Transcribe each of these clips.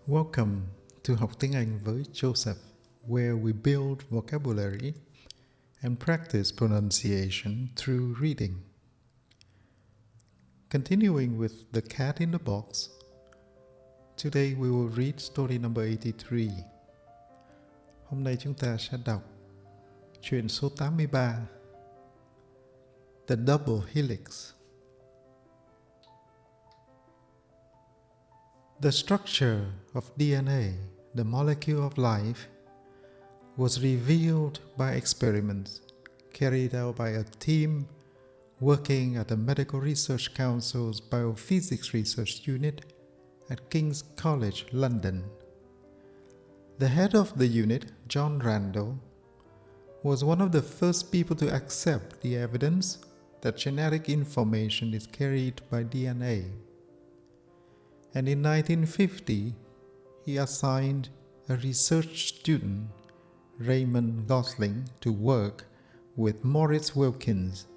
Welcome to Học Tiếng Anh với Joseph, where we build vocabulary and practice pronunciation through reading. Continuing with The Cat in the Box, today we will read story number 83. Hôm nay chúng ta sẽ đọc chuyện số 83, The Double Helix. The structure of DNA, the molecule of life, was revealed by experiments carried out by a team working at the Medical Research Council's Biophysics Research Unit at King's College, London. The head of the unit, John Randall, was one of the first people to accept the evidence that genetic information is carried by DNA. And in 1950, he assigned a research student, Raymond Gosling, to work with Maurice Wilkins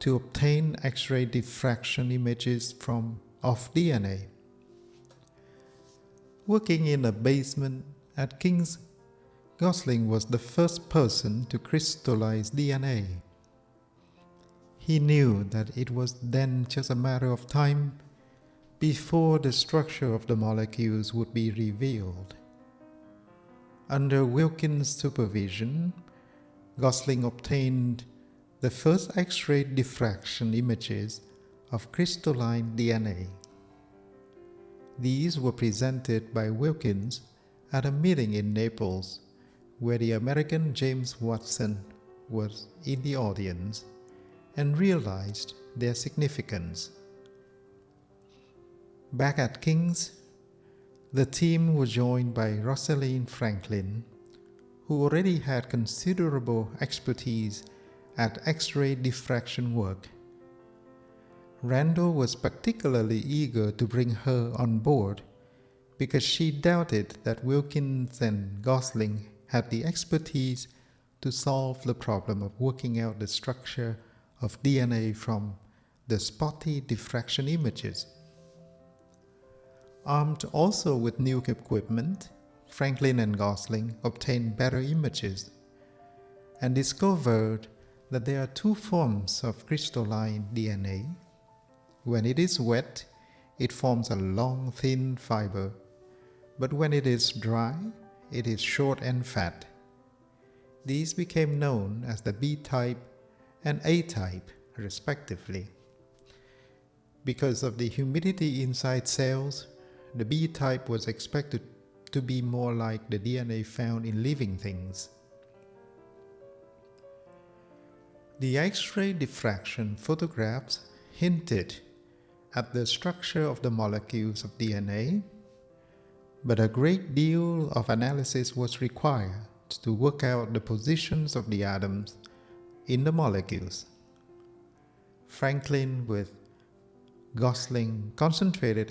to obtain X-ray diffraction images of DNA. Working in a basement at King's, Gosling was the first person to crystallize DNA. He knew that it was then just a matter of time before the structure of the molecules would be revealed. Under Wilkins' supervision, Gosling obtained the first X-ray diffraction images of crystalline DNA. These were presented by Wilkins at a meeting in Naples, where the American James Watson was in the audience and realized their significance. Back at King's, the team was joined by Rosalind Franklin, who already had considerable expertise at X-ray diffraction work. Randall was particularly eager to bring her on board because she doubted that Wilkins and Gosling had the expertise to solve the problem of working out the structure of DNA from the spotty diffraction images. Armed also with new equipment, Franklin and Gosling obtained better images and discovered that there are two forms of crystalline DNA. When it is wet, it forms a long, thin fiber, but when it is dry, it is short and fat. These became known as the B-type and A-type, respectively. Because of the humidity inside cells, the B-type was expected to be more like the DNA found in living things. The X-ray diffraction photographs hinted at the structure of the molecules of DNA, but a great deal of analysis was required to work out the positions of the atoms in the molecules. Franklin, with Gosling, concentrated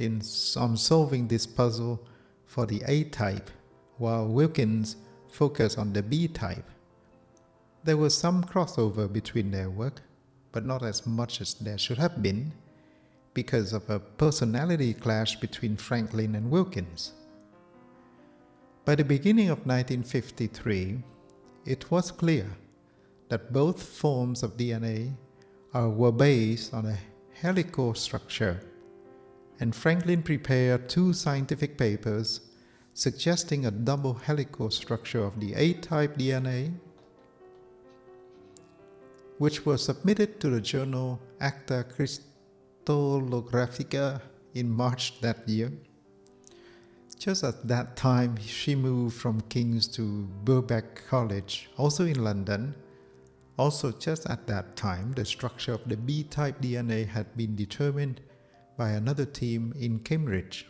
on solving this puzzle for the A-type, while Wilkins focused on the B-type. There was some crossover between their work, but not as much as there should have been, because of a personality clash between Franklin and Wilkins. By the beginning of 1953, it was clear that both forms of DNA were based on a helical structure, and Franklin prepared two scientific papers suggesting a double helical structure of the A-type DNA, which were submitted to the journal Acta Crystallographica in March that year. Just at that time, she moved from King's to Birkbeck College, also in London. Also, just at that time, the structure of the B-type DNA had been determined by another team in Cambridge.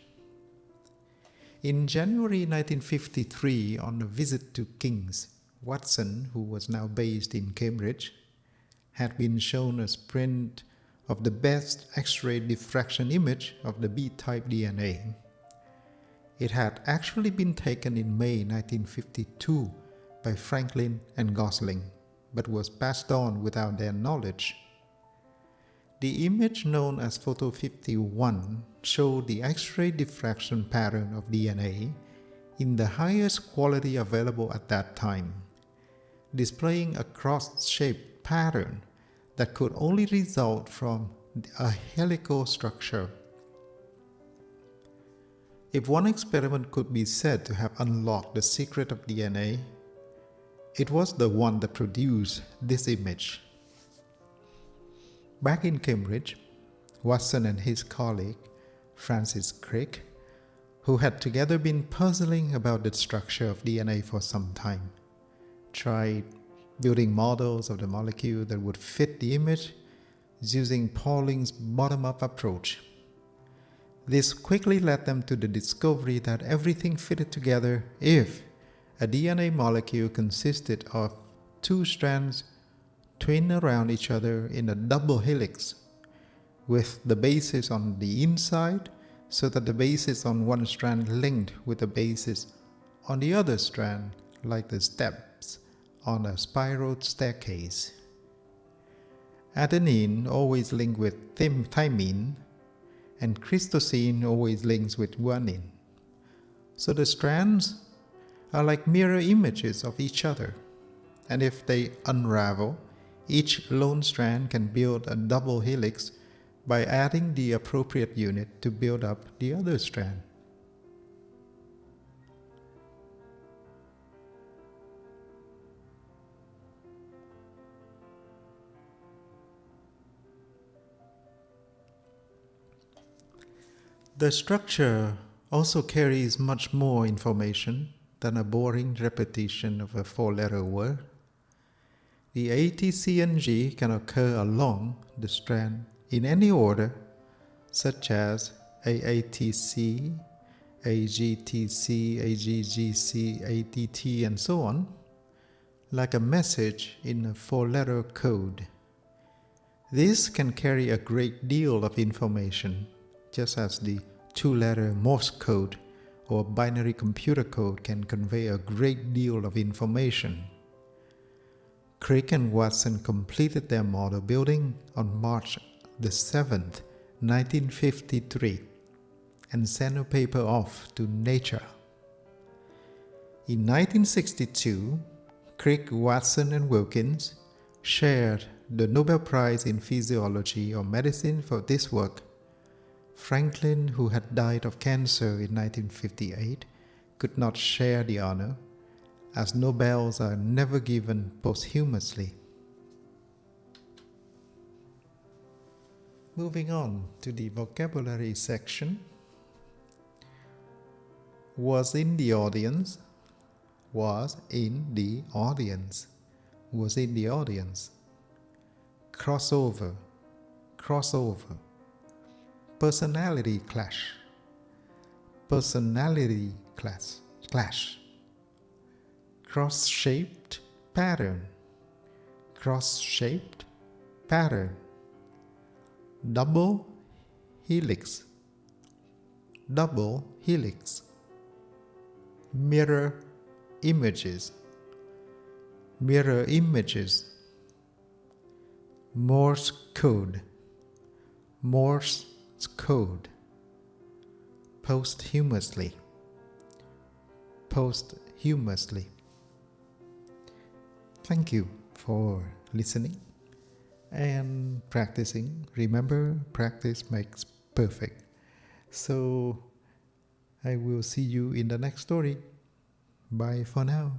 In January 1953, on a visit to King's, Watson, who was now based in Cambridge, had been shown a print of the best X-ray diffraction image of the B-type DNA. It had actually been taken in May 1952 by Franklin and Gosling, but was passed on without their knowledge. The image known as photo 51 showed the X-ray diffraction pattern of DNA in the highest quality available at that time, displaying a cross-shaped pattern that could only result from a helical structure. If one experiment could be said to have unlocked the secret of DNA, it was the one that produced this image. Back in Cambridge, Watson and his colleague, Francis Crick, who had together been puzzling about the structure of DNA for some time, tried building models of the molecule that would fit the image using Pauling's bottom-up approach. This quickly led them to the discovery that everything fitted together if a DNA molecule consisted of two strands twinned around each other in a double helix, with the bases on the inside so that the bases on one strand linked with the bases on the other strand, like the steps on a spiral staircase. Adenine always linked with thymine, and cytosine always links with guanine. So the strands are like mirror images of each other, and if they unravel, each lone strand can build a double helix by adding the appropriate unit to build up the other strand. The structure also carries much more information than a boring repetition of a four-letter word. The A, T, C, and G can occur along the strand in any order, such as AATC, AGTC, AGGC, ATT, and so on, like a message in a four-letter code. This can carry a great deal of information, just as the two-letter Morse code or binary computer code can convey a great deal of information. Crick and Watson completed their model building on March the 7th, 1953, and sent a paper off to Nature. In 1962, Crick, Watson, and Wilkins shared the Nobel Prize in Physiology or Medicine for this work. Franklin, who had died of cancer in 1958, could not share the honor, as Nobels are never given posthumously. Moving on to the vocabulary section. Was in the audience, was in the audience, was in the audience. Crossover, crossover. Personality clash, personality clash. Cross-shaped pattern, cross-shaped pattern. Double helix, double helix. Mirror images, mirror images. Morse code, Morse code. Posthumously, posthumously. Thank you for listening and practicing. Remember, practice makes perfect. So I will see you in the next story. Bye for now.